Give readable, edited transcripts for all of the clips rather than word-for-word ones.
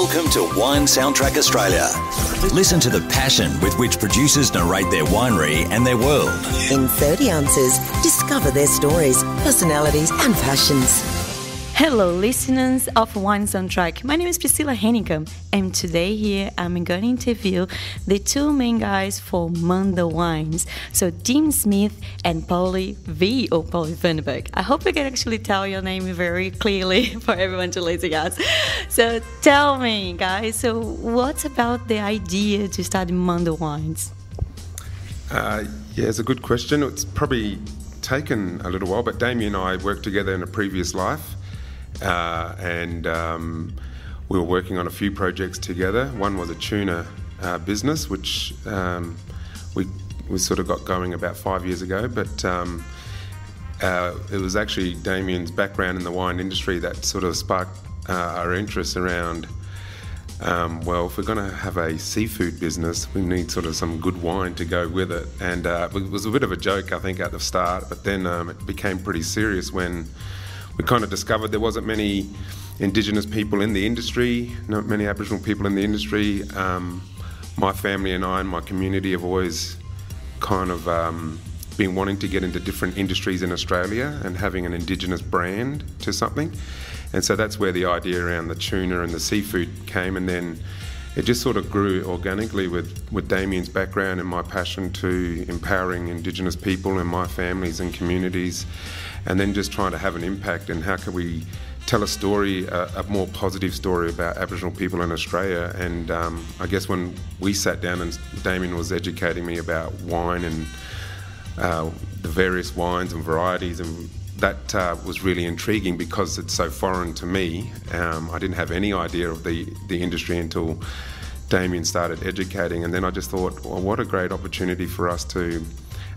Welcome to Wine Soundtrack Australia. Listen to the passion with which producers narrate their winery and their world. In 30 ounces, discover their stories, personalities and passions. Hello listeners of Wine Soundtrack. My name is Priscilla Hennicum and today here I'm going to interview the two main guys for Munda Wines. So Tim Smith and Pauly Vandenbergh. I hope I can actually tell your name very clearly for everyone to listen, guys. So tell me guys, so what's about the idea to start Munda Wines? It's a good question. It's probably taken a little while, but Damien and I worked together in a previous life. And we were working on a few projects together. One was a tuna business, which we sort of got going about 5 years ago. But it was actually Damien's background in the wine industry that sort of sparked our interest around, if we're going to have a seafood business, we need sort of some good wine to go with it. And it was a bit of a joke, I think, at the start, but then it became pretty serious when we kind of discovered there wasn't many Indigenous people in the industry, not many Aboriginal people in the industry. My family and I and my community have always kind of been wanting to get into different industries in Australia and having an Indigenous brand to something. And so that's where the idea around the tuna and the seafood came, and then it just sort of grew organically with Damien's background and my passion to empowering Indigenous people and my families and communities, and then just trying to have an impact and how can we tell a story, a more positive story about Aboriginal people in Australia. And I guess when we sat down and Damien was educating me about wine and the various wines and varieties, and that was really intriguing because it's so foreign to me. I didn't have any idea of the industry until Damien started educating, and then I just thought, well, what a great opportunity for us to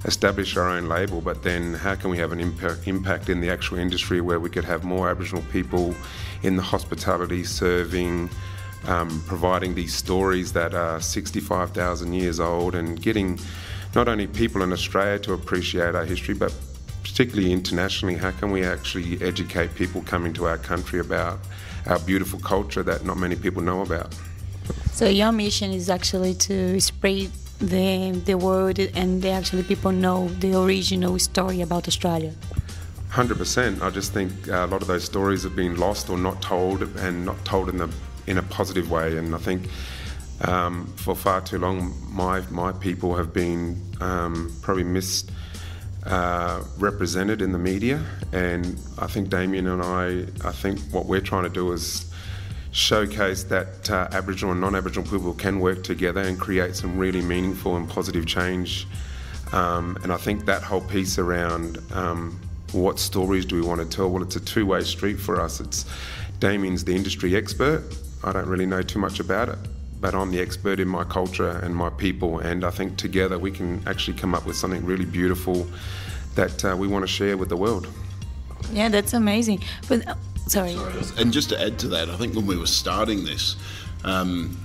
establish our own label, but then how can we have an impact in the actual industry where we could have more Aboriginal people in the hospitality, serving, providing these stories that are 65,000 years old, and getting not only people in Australia to appreciate our history, but particularly internationally, how can we actually educate people coming to our country about our beautiful culture that not many people know about? So your mission is actually to spread the word and actually people know the original story about Australia. 100%. I just think a lot of those stories have been lost or not told, and not told in a positive way. And I think for far too long my people have been probably represented in the media, and I think Damien and I think what we're trying to do is showcase that Aboriginal and non-Aboriginal people can work together and create some really meaningful and positive change. And I think that whole piece around what stories do we want to tell, well, it's a two-way street for us. It's Damien's the industry expert. I don't really know too much about it, but I'm the expert in my culture and my people, and I think together we can actually come up with something really beautiful that we want to share with the world. Yeah, that's amazing. But sorry. And just to add to that, I think when we were starting this,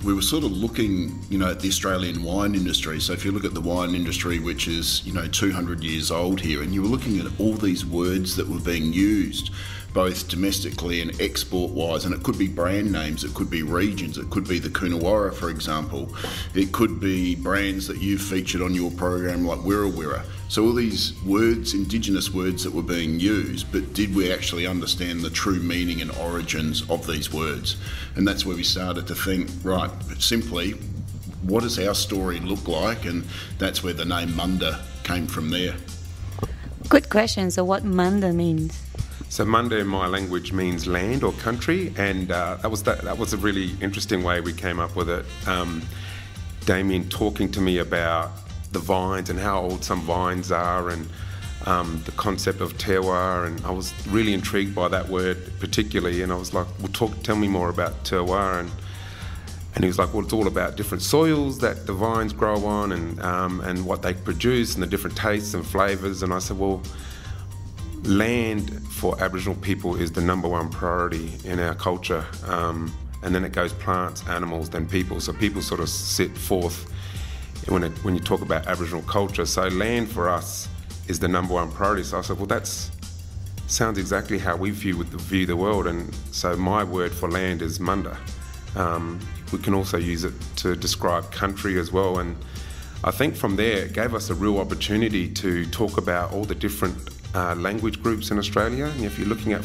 we were sort of looking, at the Australian wine industry. So if you look at the wine industry, which is, 200 years old here, and you were looking at all these words that were being used, both domestically and export-wise, and it could be brand names, it could be regions, it could be the Coonawarra, for example, it could be brands that you've featured on your program like Wirangu. So all these words, Indigenous words that were being used, but did we actually understand the true meaning and origins of these words? And that's where we started to think, right, simply, what does our story look like? And that's where the name Munda came from there. Good question. So what Munda means? So Munda in my language means land or country, and that was a really interesting way we came up with it. Damien talking to me about the vines and how old some vines are, and the concept of terroir, and I was really intrigued by that word particularly, and I was like, well, tell me more about terroir, and he was like, well, it's all about different soils that the vines grow on, and what they produce, and the different tastes and flavours. And I said, well, land for Aboriginal people is the number one priority in our culture, and then it goes plants, animals, then people. So people sort of sit forth when you talk about Aboriginal culture. So land for us is the number one priority. So I said, well, that sounds exactly how we view the world. And so my word for land is Munda. We can also use it to describe country as well. And I think from there it gave us a real opportunity to talk about all the different language groups in Australia. And if you're looking at,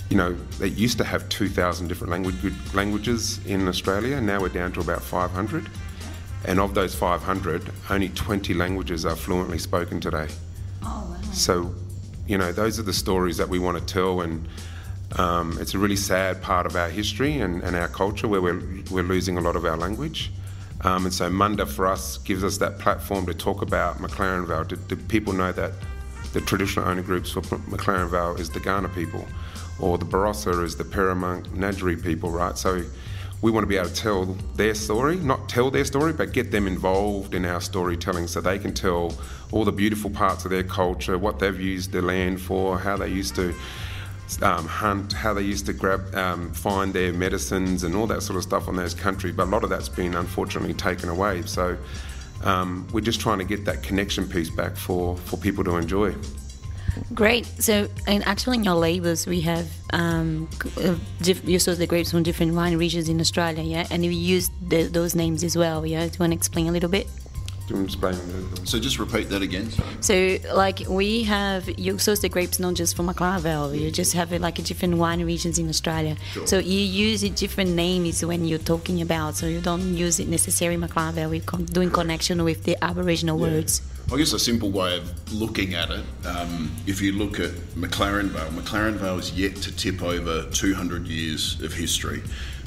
they used to have 2,000 different languages in Australia. Now we're down to about 500. And of those 500, only 20 languages are fluently spoken today. Oh, wow. So, those are the stories that we want to tell, and it's a really sad part of our history and our culture where we're losing a lot of our language. And so Munda for us gives us that platform to talk about McLaren Vale. Do people know that the traditional owner groups for McLaren Vale is the Kaurna people, or the Barossa is the Peramunk Ngadjuri people, right? So we want to be able to tell their story, not tell their story, but get them involved in our storytelling so they can tell all the beautiful parts of their culture, what they've used the land for, how they used to hunt, how they used to find their medicines and all that sort of stuff on those countries. But a lot of that's been unfortunately taken away. So we're just trying to get that connection piece back for people to enjoy. Great. So, and actually in your labels we have you source the grapes from different wine regions in Australia, yeah? And you use those names as well, yeah? Do you want to explain a little bit? So just repeat that again. So, you source the grapes not just from McLaren Vale, you just have different wine regions in Australia. Sure. So you use different names when you're talking about, so you don't use it necessarily McLaren Vale, we're doing connection with the Aboriginal words. I guess a simple way of looking at it, if you look at McLaren Vale is yet to tip over 200 years of history.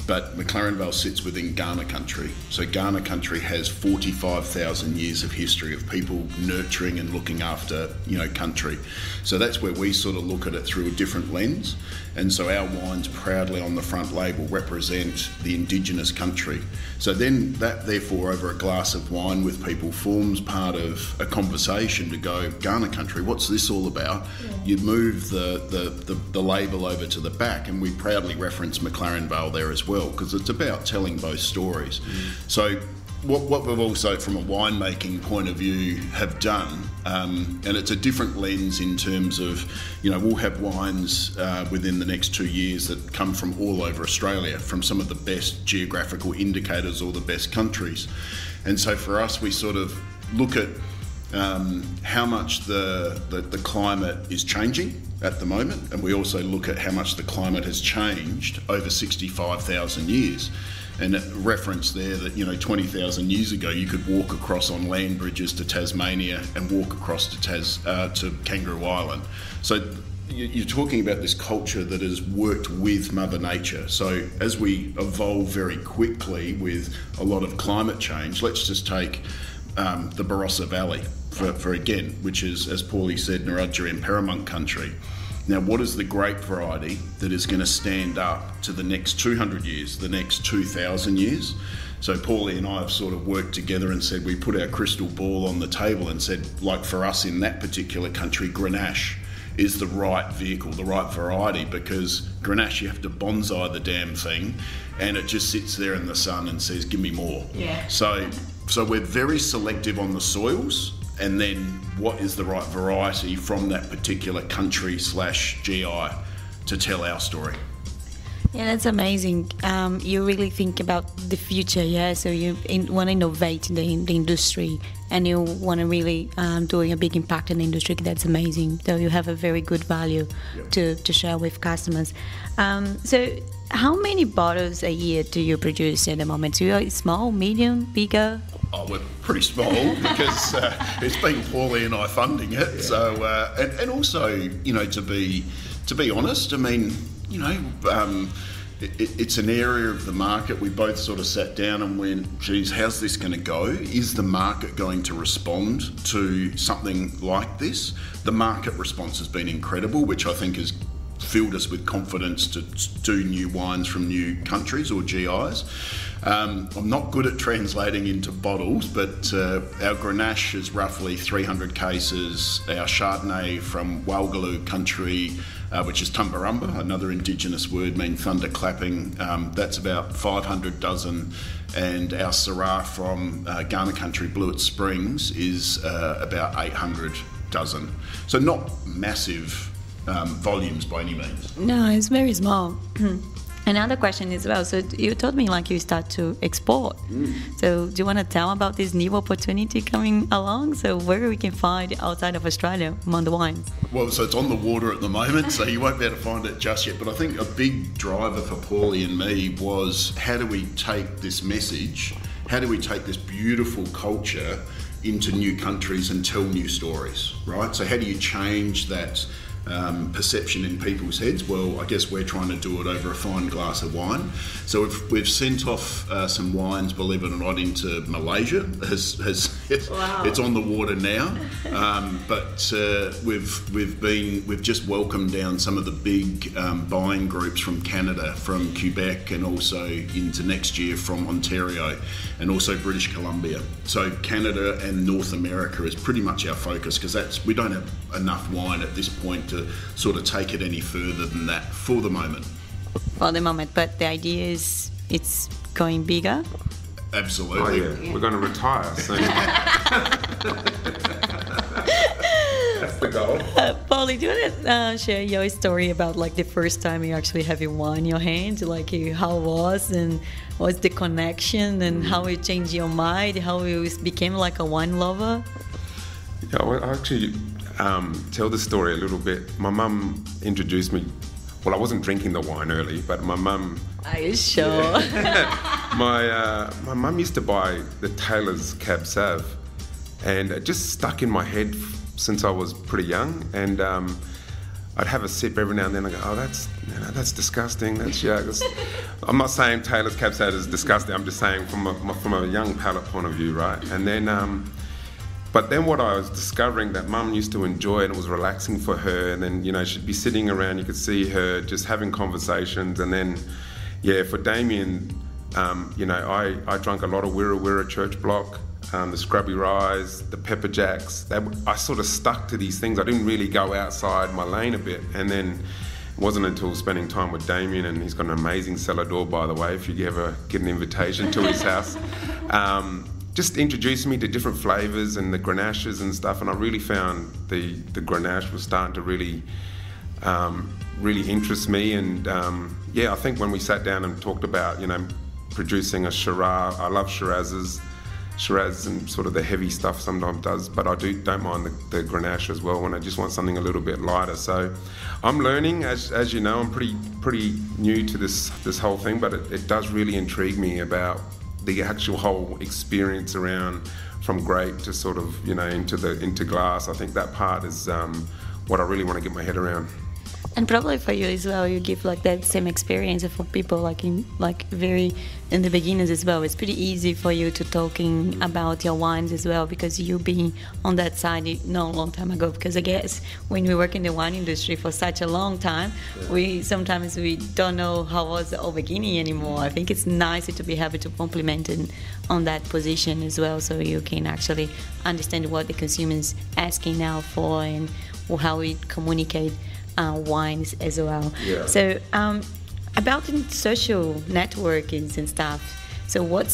But McLaren Vale sits within Kaurna country. So Kaurna country has 45,000 years of history of people nurturing and looking after, country. So that's where we sort of look at it through a different lens. And so our wines proudly on the front label represent the Indigenous country. So then that, therefore, over a glass of wine with people forms part of a conversation to go, Kaurna country, what's this all about? Yeah. You move the label over to the back, and we proudly reference McLaren Vale there as well, because it's about telling both stories. So what we've also, from a winemaking point of view, have done, and it's a different lens in terms of, we'll have wines within the next 2 years that come from all over Australia, from some of the best geographical indicators or the best countries. And so for us, we sort of look at how much the climate is changing at the moment, and we also look at how much the climate has changed over 65,000 years. And a reference there that, 20,000 years ago, you could walk across on land bridges to Tasmania and walk across to Kangaroo Island. So you're talking about this culture that has worked with Mother Nature. So as we evolve very quickly with a lot of climate change, let's just take the Barossa Valley for again, which is, as Pauly said, Ngadjuri and Peramunk country. Now, what is the grape variety that is going to stand up to the next 200 years, the next 2,000 years? So Pauly and I have sort of worked together and said, we put our crystal ball on the table and said, like for us in that particular country, Grenache is the right vehicle, the right variety, because Grenache, you have to bonsai the damn thing, and it just sits there in the sun and says, give me more. Yeah. So we're very selective on the soils, and then what is the right variety from that particular country/GI to tell our story. Yeah, that's amazing. You really think about the future, yeah? So you want to innovate in the industry, and you want to really doing a big impact in the industry. That's amazing. So you have a very good value to share with customers. So how many bottles a year do you produce at the moment? So you're small, medium, bigger? Oh, we're pretty small because it's been Pauly and I funding it. Yeah. So and also, to be honest, I mean, it's an area of the market. We both sort of sat down and went, geez, how's this going to go? Is the market going to respond to something like this? The market response has been incredible, which I think has filled us with confidence to do new wines from new countries or GIs. I'm not good at translating into bottles, but our Grenache is roughly 300 cases. Our Chardonnay from Walgaloo country, which is Tumbarumba, another Indigenous word meaning thunder clapping, that's about 500 dozen. And our Syrah from Kaurna country, Blewett Springs, is about 800 dozen. So not massive volumes by any means. No, it's very small. Another question as well. So you told me like you start to export. So do you want to tell about this new opportunity coming along? So where we can find outside of Australia, Munda Wines? Well, so it's on the water at the moment, so you won't be able to find it just yet. But I think a big driver for Pauly and me was how do we take this message, how do we take this beautiful culture into new countries and tell new stories, right? So how do you change that perception in people's heads? Well, I guess we're trying to do it over a fine glass of wine. So we've sent off some wines, believe it or not, into Malaysia. Wow. It's on the water now, but we've just welcomed down some of the big buying groups from Canada, from Quebec, and also into next year from Ontario, and also British Columbia. So Canada and North America is pretty much our focus, because we don't have enough wine at this point to sort of take it any further than that for the moment. For the moment, but the idea is it's going bigger? Absolutely. Oh yeah, we're going to retire soon. That's the goal. Pauly, do you want to share your story about like the first time you actually have your wine in your hand, like how it was and what's the connection and how it changed your mind, how you became like a wine lover? Yeah, well, I actually tell the story a little bit. My mum introduced me. Well, I wasn't drinking the wine early, but my mum... Are you sure? Yeah. My mum used to buy the Taylor's Cab Sav, and it just stuck in my head since I was pretty young. And I'd have a sip every now and then. I go, oh, that's disgusting. I'm not saying Taylor's Cab Sav is disgusting. I'm just saying from a young palate point of view, right? And then... But then what I was discovering that Mum used to enjoy, and it was relaxing for her, and then, she'd be sitting around, you could see her just having conversations, and then, for Damien, I drank a lot of Wirangu Church Block, the Scrubby Rise, the Pepper Jacks. I sort of stuck to these things. I didn't really go outside my lane a bit, and then it wasn't until spending time with Damien, and he's got an amazing cellar door, by the way, if you ever get an invitation to his house. Just introduced me to different flavours and the Grenaches and stuff, and I really found the Grenache was starting to really interest me. And I think when we sat down and talked about producing a Shiraz, I love Shiraz and sort of the heavy stuff sometimes does, but I don't mind the Grenache as well when I just want something a little bit lighter. So I'm learning, as you know, I'm pretty new to this whole thing, but it does really intrigue me about the actual whole experience around from grape to sort of into glass. I think that part is what I really want to get my head around. And probably for you as well, you give like that same experience for people in the beginners as well. It's pretty easy for you to talking about your wines as well, because you being on that side a long time ago. Because I guess when we work in the wine industry for such a long time, we sometimes don't know how was the beginning anymore. I think it's nice to be able to compliment on that position as well, so you can actually understand what the consumer is asking now for and how we communicate wines as well. Yeah. So about the social networkings and stuff, so what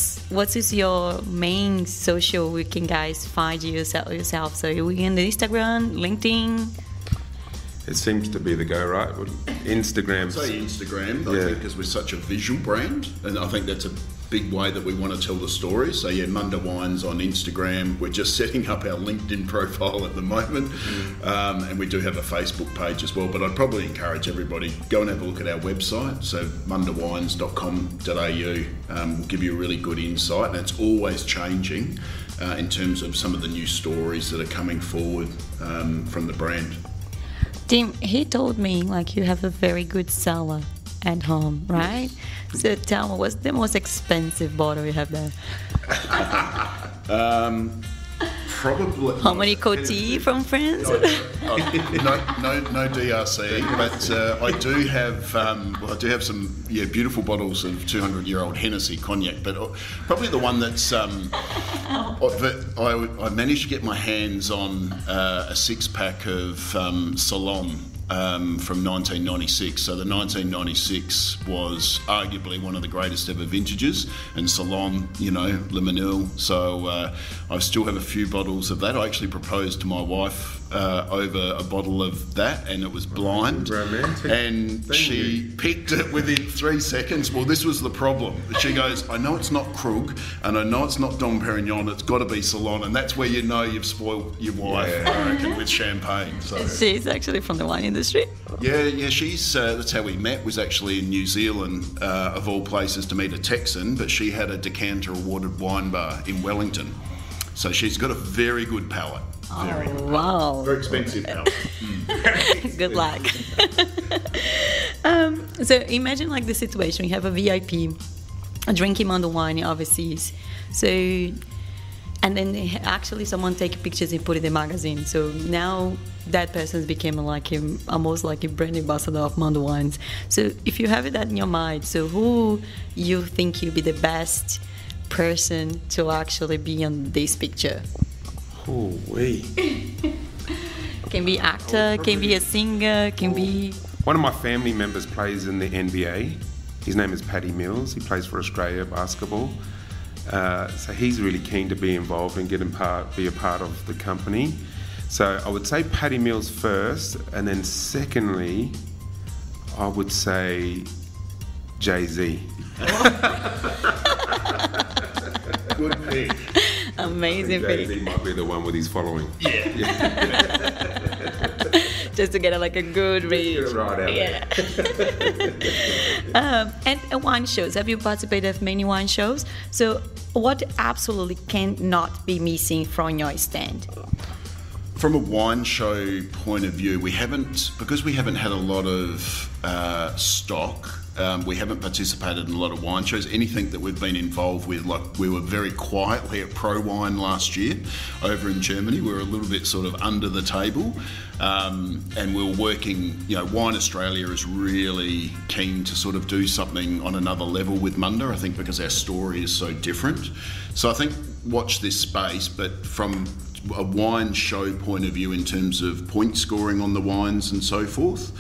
is your main social we can guys find yourself? So are we on the Instagram, LinkedIn? It seems to be the go, right? Instagram. I'd say Instagram, I think, because we're such a visual brand, and I think that's a big way that we want to tell the story. So Munda Wines on Instagram. We're just setting up our LinkedIn profile at the moment, and we do have a Facebook page as well. But I'd probably encourage everybody, go and have a look at our website. So mundawines.com.au will give you a really good insight, and it's always changing in terms of some of the new stories that are coming forward from the brand. Tim, he told me like you have a very good cellar at home, right? Yes. So tell me, what's the most expensive bottle you have there? Probably. How many Coty from France? No DRC, but I do have some beautiful bottles of 200-year-old Hennessy cognac. But probably the one that's I managed to get my hands on a 6-pack of Ceylon from 1996. So the 1996 was arguably one of the greatest ever vintages, and Ceylon, Limonil. So I still have a few bottles of that. I actually proposed to my wife over a bottle of that, and it was blind. Romantic. And she picked it within 3 seconds. Well, this was the problem. She goes, I know it's not Krug, and I know it's not Dom Perignon, it's got to be Ceylon, and that's where you know you've spoiled your wife, I reckon, with champagne. So. She's actually from the wine industry. Yeah, she's, that's how we met, was actually in New Zealand, of all places, to meet a Texan, but she had a decanter awarded wine bar in Wellington. So she's got a very good palate. Wow. Very expensive palate. Good luck. So imagine like the situation, you have a VIP drinking Munda wine overseas. So, and then actually someone take pictures and put it in the magazine. So now that person became almost like a brand ambassador of Munda Wines. So if you have that in your mind, so who you think you'll be the best person to actually be on this picture? Can be actor, can be a singer, can be... One of my family members plays in the NBA. His name is Paddy Mills. He plays for Australia basketball. So he's really keen to be involved and be a part of the company. So I would say Paddy Mills first, and then secondly, I would say Jay-Z. Good pick. Amazing pick. Jay-Z might be the one with his following. Yeah. Just to get a good read. Get it right out. Yeah. And wine shows. Have you participated in many wine shows? So what absolutely cannot be missing from your stand? From a wine show point of view, because we haven't had a lot of stock. We haven't participated in a lot of wine shows. Anything that we've been involved with, like we were very quietly at Pro Wine last year over in Germany. We were a little bit sort of under the table, and we were working, Wine Australia is really keen to sort of do something on another level with Munda, I think because our story is so different. So I think watch this space, but from a wine show point of view in terms of point scoring on the wines and so forth,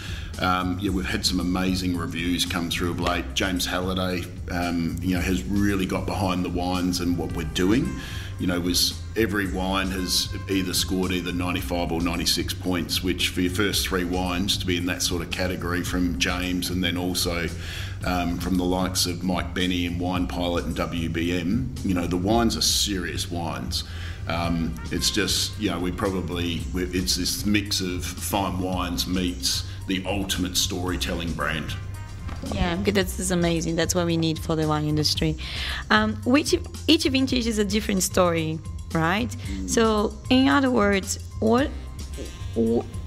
we've had some amazing reviews come through of late. James Halliday, has really got behind the wines and what we're doing. Every wine has either scored 95 or 96 points, which for your first 3 wines to be in that sort of category from James, and then also from the likes of Mike Benny and Wine Pilot and WBM, the wines are serious wines. It's just, it's this mix of fine wines meets the ultimate storytelling brand. Yeah, this is amazing. That's what we need for the wine industry. Each vintage is a different story, right? So, in other words, what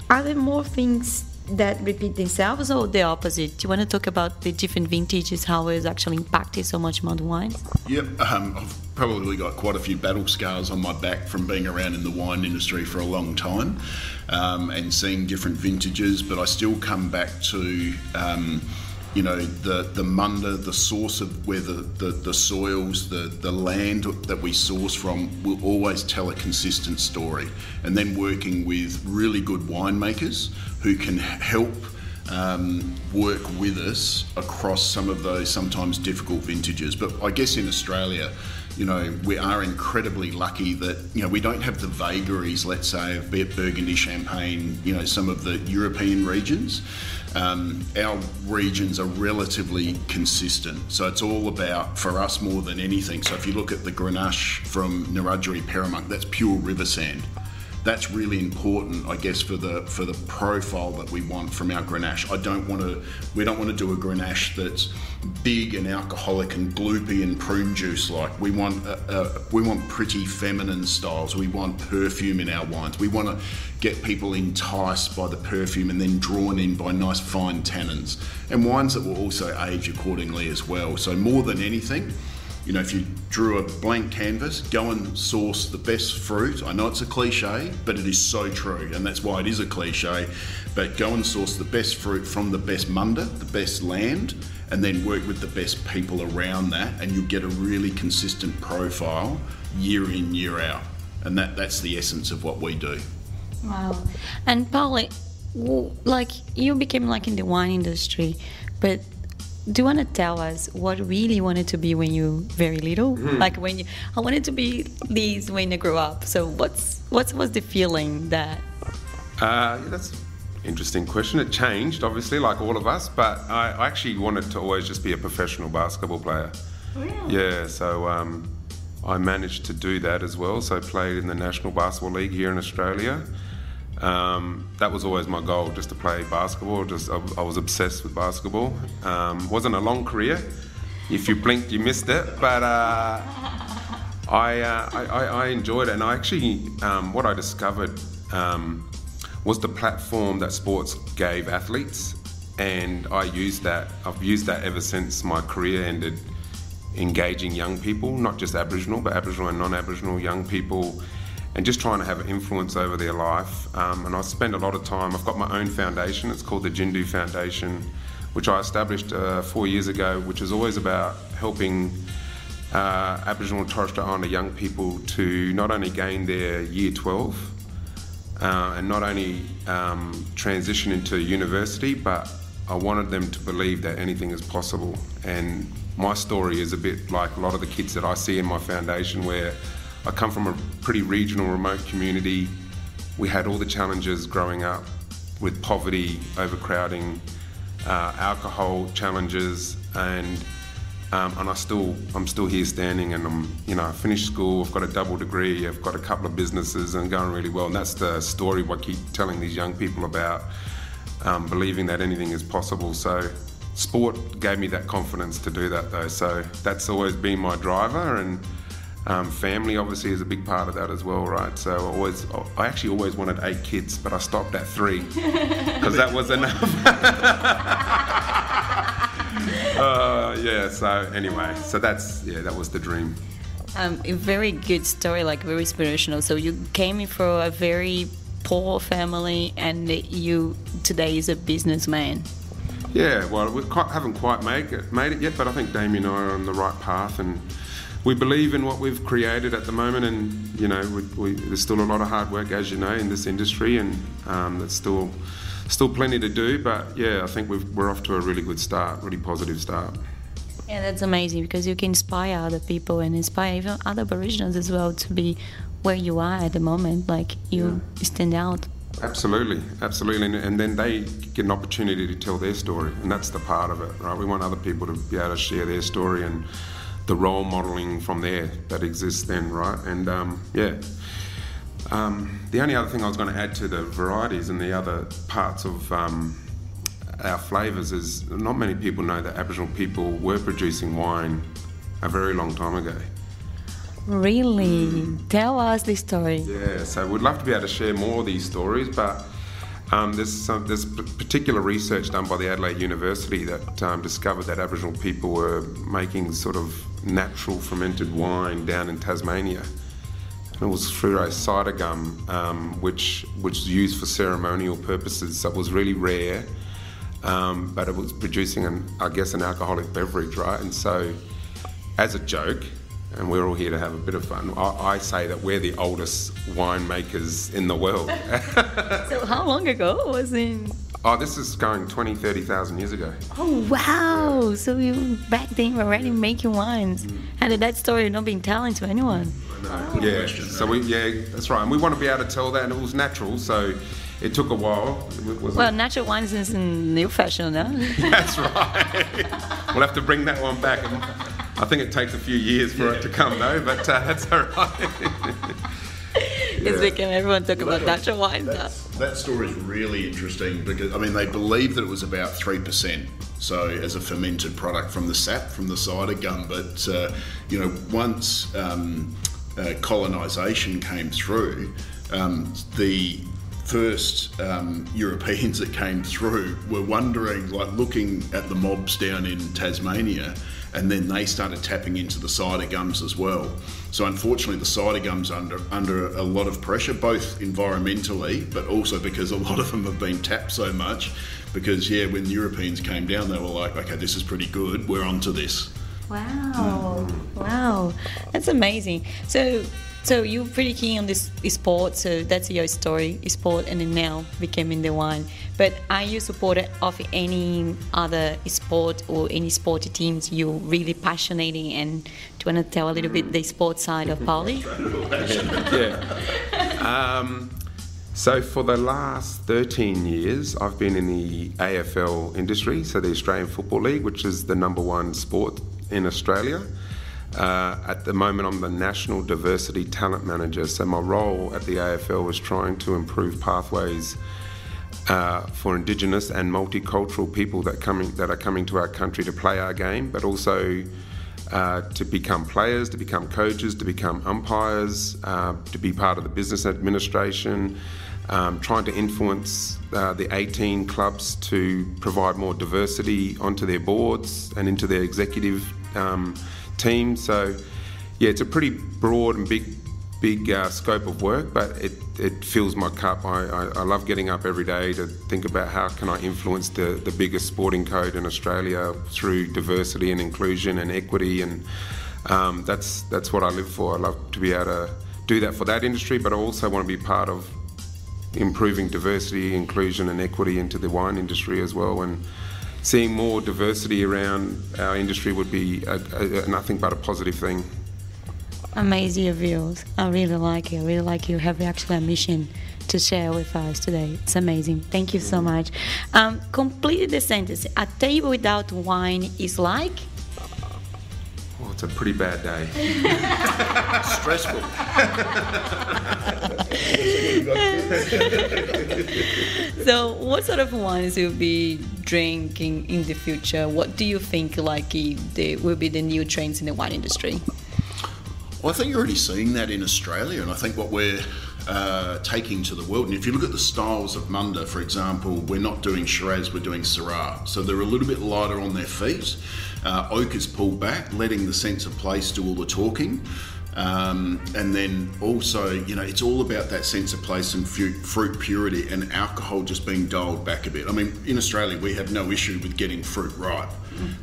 are there more things that repeat themselves or the opposite? Do you want to talk about the different vintages, how it's actually impacted so much Munda wines? Yep, I've probably got quite a few battle scars on my back from being around in the wine industry for a long time, and seeing different vintages, but I still come back to the Munda, the source of where the soils, the land that we source from will always tell a consistent story. And then working with really good winemakers who can help work with us across some of those sometimes difficult vintages. But I guess in Australia, we are incredibly lucky that, we don't have the vagaries, let's say, of Burgundy, Champagne, some of the European regions. Our regions are relatively consistent. So it's all about, for us more than anything, so if you look at the Grenache from Wirangu Kokatha, that's pure river sand. That's really important, I guess, for the profile that we want from our Grenache. We don't want to do a Grenache that's big and alcoholic and gloopy and prune juice like. We want pretty feminine styles. We want perfume in our wines. We want to get people enticed by the perfume and then drawn in by nice fine tannins. And wines that will also age accordingly as well. So more than anything, if you drew a blank canvas, go and source the best fruit. I know it's a cliche, but it is so true, and that's why it is a cliche. But go and source the best fruit from the best Munda, the best land, and then work with the best people around that, and you'll get a really consistent profile year in, year out. And that's the essence of what we do. Wow. And Pauly, like you became like in the wine industry, but do you want to tell us what really you wanted to be when you were very little? Like when I wanted to be this when I grew up. So what was the feeling that? That's an interesting question. It changed, obviously, like all of us, but I actually wanted to always just be a professional basketball player. Really? Yeah, so I managed to do that as well. So I played in the National Basketball League here in Australia. That was always my goal, just to play basketball. I was obsessed with basketball. Wasn't a long career. If you blinked, you missed it. But I enjoyed it, and I actually what I discovered was the platform that sports gave athletes, and I've used that ever since my career ended, engaging young people, not just Aboriginal, but Aboriginal and non-Aboriginal young people, and just trying to have an influence over their life. And I spend a lot of time. I've got my own foundation. It's called the Jindu Foundation, which I established 4 years ago, which is always about helping Aboriginal and Torres Strait Islander young people to not only gain their year 12 and not only transition into university, but I wanted them to believe that anything is possible. And my story is a bit like a lot of the kids that I see in my foundation, where I come from a pretty regional, remote community. We had all the challenges growing up with poverty, overcrowding, alcohol challenges, and I'm still here standing, and I finished school. I've got a double degree. I've got a couple of businesses, and going really well. And that's the story I keep telling these young people about, believing that anything is possible. So sport gave me that confidence to do that, though. So that's always been my driver, and family obviously is a big part of that as well, right? So I actually always wanted 8 kids, but I stopped at 3 because that was enough. That was the dream. A very good story, like very inspirational. So you came from a very poor family, and you today is a businessman. Yeah, well, we haven't quite made it yet, but I think Damien and I are on the right path, and we believe in what we've created at the moment. And there's still a lot of hard work, as you know, in this industry, and there's still plenty to do. But yeah, I think we're off to a really good start, really positive start. Yeah, that's amazing, because you can inspire other people and inspire even other Aboriginals as well to be where you are at the moment. Like you stand out. Absolutely, and then they get an opportunity to tell their story, and that's the part of it, right? We want other people to be able to share their story, and the role modelling from there that exists then, right? And the only other thing I was going to add to the varieties and the other parts of our flavours is not many people know that Aboriginal people were producing wine a very long time ago. Really? Tell us the story. Yeah, so we'd love to be able to share more of these stories, but there's particular research done by the Adelaide University that discovered that Aboriginal people were making sort of natural fermented wine down in Tasmania. And it was through a cider gum, which was used for ceremonial purposes. So it was really rare, but it was producing an alcoholic beverage, right? And so, as a joke, and we're all here to have a bit of fun, I say that we're the oldest winemakers in the world. So how long ago was it? Oh, this is going 20, 30,000 years ago. Oh, wow. Yeah. So you back then were already making wines. And that story not been telling to anyone. No. Yeah, so that's right. And we want to be able to tell that, and it was natural, so it took a while. Natural wines is in new fashion, no? That's right. We'll have to bring that one back. I think it takes a few years for it to come, though, but that's all right. It's making everyone talk about natural wines now. That story is really interesting because, they believe that it was about 3%, so as a fermented product from the sap, from the cider gum. But, once colonisation came through, the first Europeans that came through were wondering, like looking at the mobs down in Tasmania, and then they started tapping into the cider gums as well. So unfortunately the cider gums under a lot of pressure, both environmentally, but also because a lot of them have been tapped so much, because when the Europeans came down, they were like, okay, this is pretty good, we're onto this. Wow, wow, that's amazing. So So you're pretty keen on this sport, so that's your story, sport, and then now becoming the wine. But are you supporter of any other sport or any sport teams you're really passionate in? And do you want to tell a little bit the sports side of Pauly? Yeah. So for the last 13 years, I've been in the AFL industry, so the Australian Football League, which is the number one sport in Australia. At the moment, I'm the National Diversity Talent Manager, so my role at the AFL is trying to improve pathways for Indigenous and multicultural people that are coming to our country to play our game, but also to become players, to become coaches, to become umpires, to be part of the business administration, trying to influence the 18 clubs to provide more diversity onto their boards and into their executive team. So yeah, it's a pretty broad and big scope of work, but it fills my cup. I love getting up every day to think about how can I influence the biggest sporting code in Australia through diversity and inclusion and equity, and that's what I live for. I love to be able to do that for that industry, but I also want to be part of improving diversity, inclusion and equity into the wine industry as well, and seeing more diversity around our industry would be nothing but a positive thing. Amazing views. I really like it. I really like you have actually a mission to share with us today. It's amazing. Thank you so much. Complete the sentence. A table without wine is like? Oh, it's a pretty bad day. Stressful. So what sort of wines you'll be drinking in the future? What do you think will be the new trends in the wine industry? Well, I think you're already seeing that in Australia, and I think what we're taking to the world. And if you look at the styles of Munda, for example, we're not doing Shiraz, we're doing Syrah. So they're a little bit lighter on their feet. Oak is pulled back, letting the sense of place do all the talking. And then also, it's all about that sense of place and fruit purity and alcohol just being dialed back a bit. I mean, in Australia, we have no issue with getting fruit ripe.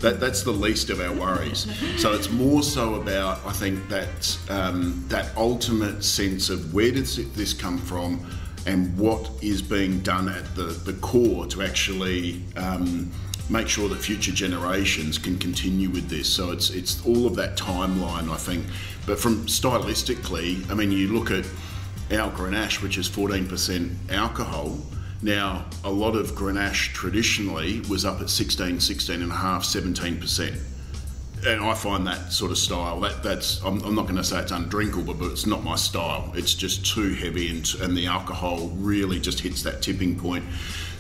That's the least of our worries. So it's more so about, I think, that ultimate sense of where did this come from and what is being done at the core to actually make sure that future generations can continue with this. So it's all of that timeline, I think. But from stylistically, I mean, you look at our Grenache, which is 14% alcohol. Now, a lot of Grenache traditionally was up at 16.5, 17%. And I find that sort of style, I'm not going to say it's undrinkable, but it's not my style. It's just too heavy and the alcohol really just hits that tipping point.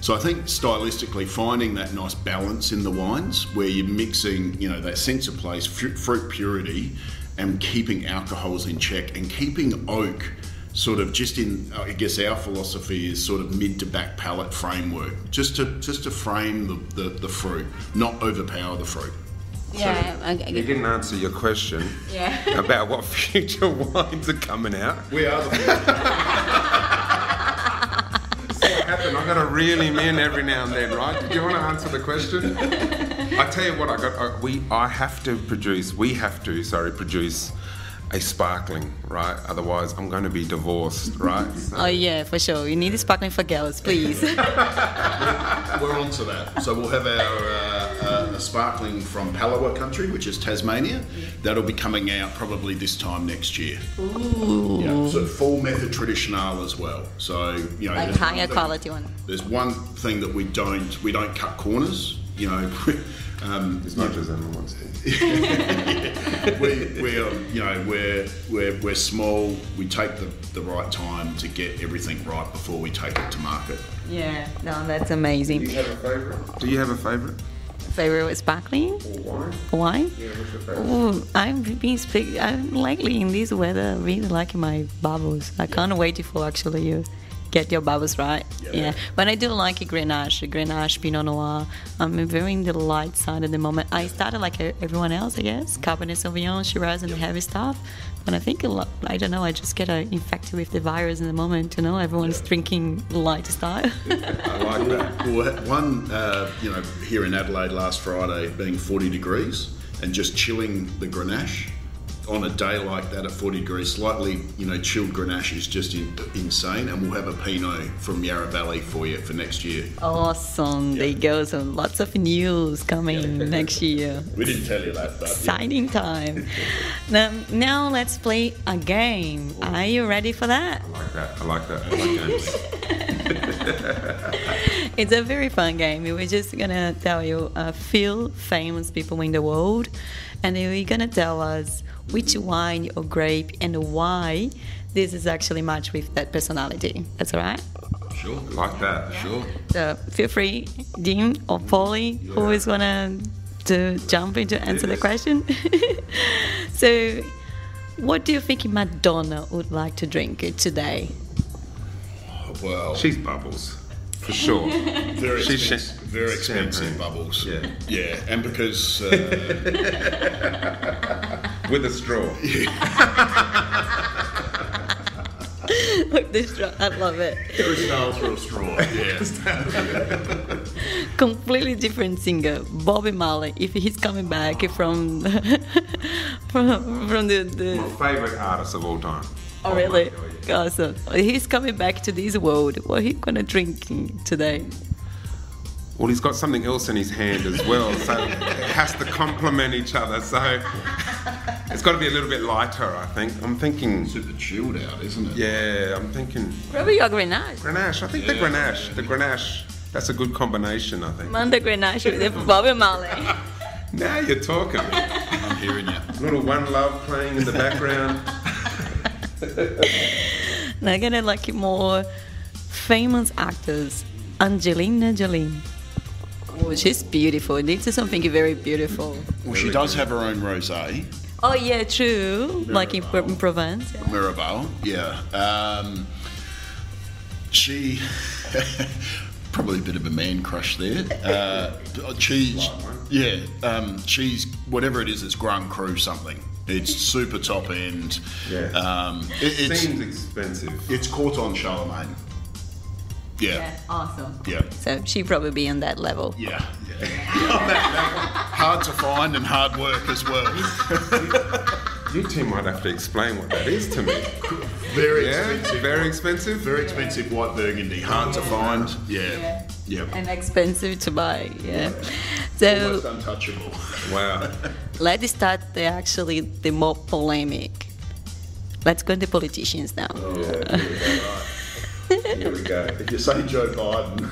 So I think stylistically finding that nice balance in the wines where you're mixing, that sense of place, fruit purity, and keeping alcohols in check and keeping oak sort of just in, I guess our philosophy is sort of mid to back palate framework, just to frame the fruit, not overpower the fruit. Yeah, you didn't answer your question about what future wines are coming out. We are the future. I've got to reel him in every now and then, right? Did you want to answer the question? I tell you what, we have to produce a sparkling, right? Otherwise, I'm going to be divorced, right? So. Oh yeah, for sure. You need a sparkling for girls, please. We're on to that. So we'll have our sparkling from Palawa country, which is Tasmania. That'll be coming out probably this time next year. Ooh. So full method traditional as well. So like higher quality one. There's one thing that we don't cut corners. As much as anyone wants to. We're small. We take the right time to get everything right before we take it to market. Yeah, no, that's amazing. Do you have a favourite? Favorite with sparkling? Or wine? Wine? Yeah, what's your favourite? Oh, I'm lately in this weather really liking my bubbles. I can't wait for actually you get your bubbles right. Yeah. But I do like Grenache, Pinot Noir. I'm very in the light side at the moment. I started like everyone else, I guess. Cabernet Sauvignon, Shiraz, and the heavy stuff. But I think I don't know. I just get infected with the virus in the moment. Everyone's drinking light style. I like that. Well, one, here in Adelaide last Friday, being 40 degrees and just chilling the Grenache. on a day like that at 40 degrees, slightly, chilled Grenache is just insane, and we'll have a Pinot from Yarra Valley for you for next year. Awesome. There you go. So lots of news coming next year. We didn't tell you that, but exciting time. Now let's play a game. Are you ready for that? I like games. It's a very fun game. We're just gonna tell you a few famous people in the world, and then we're gonna tell us which wine or grape and why this is actually matched with that personality. That's all right? Sure. Like that. Yeah. Sure. So feel free, Dean or Pauly, who is gonna to jump in to answer the question. So, what do you think Madonna would like to drink today? Well, she's bubbles, for sure. Very she's expensive, very expensive champagne. Bubbles. Yeah, and because with a straw. Look, this straw, I love it. Crystal through a straw. Yeah. Completely different singer, Bobby Marley. If he's coming back from the My favourite artist of all time. Oh really? Awesome. He's coming back to this world. What are you gonna drink today? Well, he's got something else in his hand as well, so it has to complement each other. So it's got to be a little bit lighter, I think. I'm thinking super chilled out, isn't it? Yeah, I'm thinking probably your Grenache. Grenache. I think the Grenache. That's a good combination, I think. Munda Grenache with Bobby Marley. Now you're talking. I'm hearing you. Little One Love playing in the background. Now I'm gonna like more famous actors. Angelina Jolie. Oh, she's beautiful. This is something very beautiful. Well, she does have her own rosé. Oh yeah, true. Miraval. Like in Provence. Yeah. Miraval, yeah. She probably a bit of a man crush there. She's whatever it is. It's Grand Cru something. It's super top end. Yeah. It seems expensive. It's Corton Charlemagne. Yeah. Awesome. Yeah. So she probably be on that level. Yeah. On that level. Hard to find and hard work as well. You two might have to explain what that is to me. Very expensive. Very expensive? Very expensive white Burgundy. Hard to find. Yeah. Yep. And expensive to buy. Yeah. So almost untouchable. Wow. let's start the more polemic. Let's go into politicians now. Here we go. If you say Joe Biden.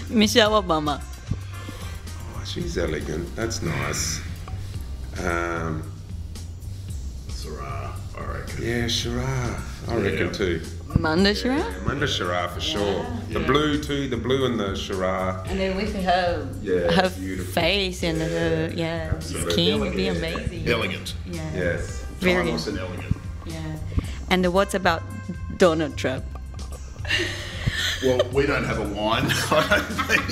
Michelle Obama. Oh, she's elegant. That's nice. Syrah, I reckon. Yeah, Shiraz. I reckon too. Munda Shiraz? Munda Shiraz for sure. The blue too, the blue and the Shiraz. And then with her beautiful. face and her skin would be amazing. Elegant. Yeah. Yes. Very Timeless and elegant. Yeah. And what about Donald Trump? Well, we don't have a wine, I don't think.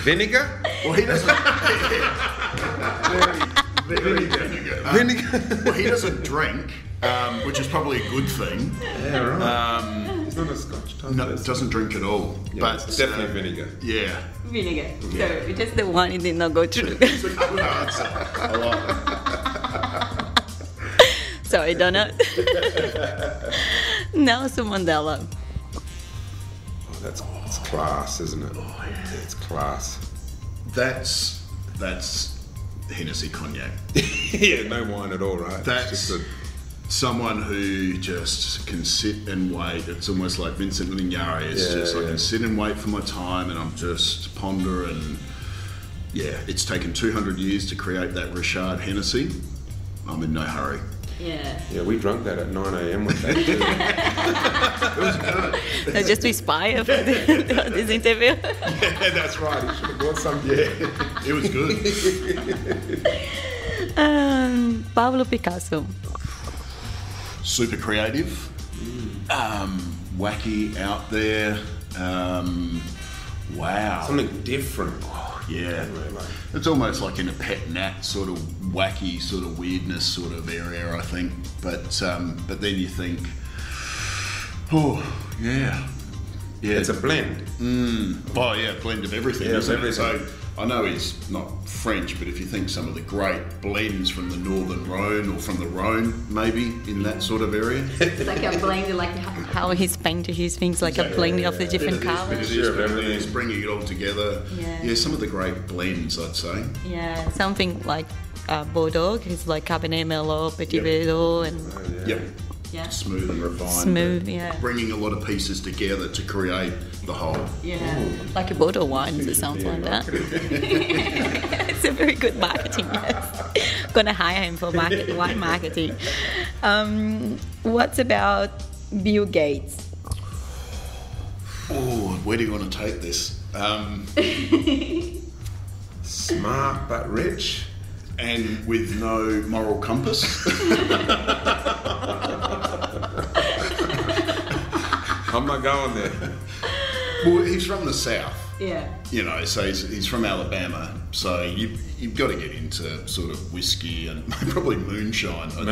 Vinegar? Well, he doesn't. Very vinegar. Well, he doesn't drink, which is probably a good thing. Yeah, right. He's not a Scotch type. No, doesn't drink at all. Yeah, but it's definitely vinegar. Yeah. Vinegar. So just the one it did not go through. It's a good answer. I like it. Sorry, Donald. Nelson Mandela. Oh, that's class, isn't it? Oh, yeah. It's class. That's Hennessy cognac. Yeah, no wine at all, right? That's someone who just can sit and wait. It's almost like Vincent Lignari. It's I can sit and wait for my time, and I'm just ponder and it's taken 200 years to create that Richard Hennessy. I'm in no hurry. Yeah. Yeah, we drank that at 9 a.m. with that too. It was good. So just to inspire for this interview. Yeah, that's right. You should have bought some. Yeah, it was good. Pablo Picasso. Super creative, wacky, out there. Wow. Something different. Yeah. It's almost like in a pet nat sort of wacky sort of weirdness sort of area, I think. But then you think, It's a blend. Oh yeah, blend of everything. Yeah, isn't everything. It? So I know he's not French, but if you think some of the great blends from the Northern Rhone or from the Rhone, maybe in that sort of area. It's like a blend, like how he's painted his things, like a blend of the different colours. Everything's bringing it all together. Yeah, some of the great blends, I'd say. Yeah, something like Bordeaux, it's like Cabernet Merlot, Petit Verdot, and yeah, smooth and refined. Smooth, yeah. Bringing a lot of pieces together to create the whole. Yeah, like a Bordeaux wines or something like that. It's a very good marketing. Yes, gonna hire him for wine marketing. What about Bill Gates? Oh, where do you want to take this? Smart but rich. And with no moral compass. I'm not going there. Well, he's from the south. Yeah. You know, so he's from Alabama. So you've got to get into sort of whiskey and probably moonshine. I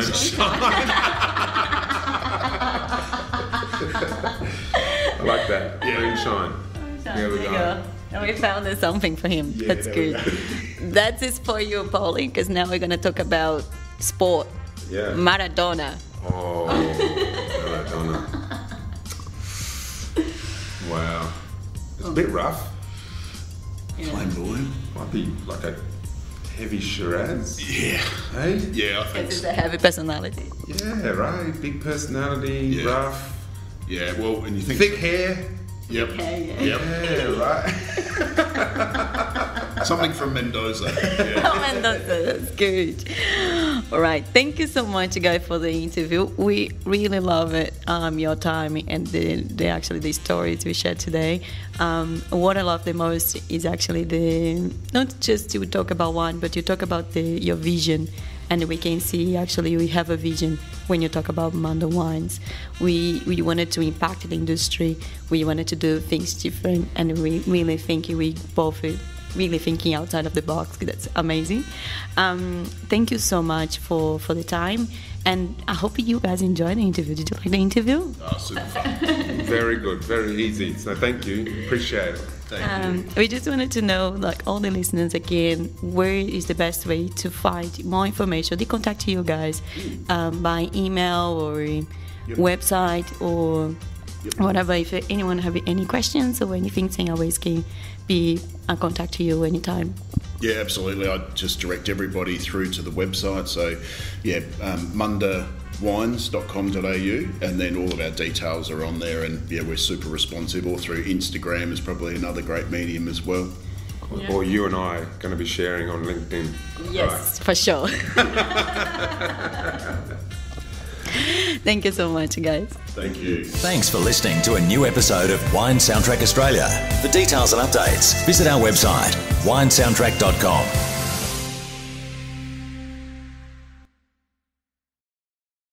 like that. Yeah. Moonshine. There we go. And we found something for him. Yeah, that's good. That's it for you, Pauly, because now we're going to talk about sport. Yeah. Maradona. Oh, Maradona. Wow. It's a bit rough. Flamboyant. Might be like a heavy Shiraz. Yeah. Hey? Yeah, I think It's so. a heavy personality. Yeah, right. Big personality, rough. Yeah, well, and you think... Thick hair. Yep. Yeah. Yep. Yeah, right. Something from Mendoza. Yeah. Oh, Mendoza, that's good. All right, thank you so much, guys, for the interview. We really love it, your time and the stories we shared today. What I love the most is actually not just to talk about wine, but you talk about your vision. And we can see actually we have a vision when you talk about Munda Wines. We wanted to impact the industry. We wanted to do things different, and we really think we both really thinking outside of the box. That's amazing. Thank you so much for the time, and I hope you guys enjoyed the interview. Did you like the interview? Oh, super fun. Very good, very easy. So thank you. Appreciate it. We just wanted to know, like all the listeners again, where is the best way to find more information? They contact you guys by email or website or whatever. If anyone have any questions or anything, saying always can be contact you anytime. Yeah, absolutely. I just direct everybody through to the website. So, yeah, mundawines.com.au, and then all of our details are on there. And yeah, we're super responsive. Or through Instagram is probably another great medium as well. Yeah. Or you and I are going to be sharing on LinkedIn. Yes, for sure. Thank you so much, guys. Thank you. Thanks for listening to a new episode of Wine Soundtrack Australia. For details and updates, visit our website, winesoundtrack.com.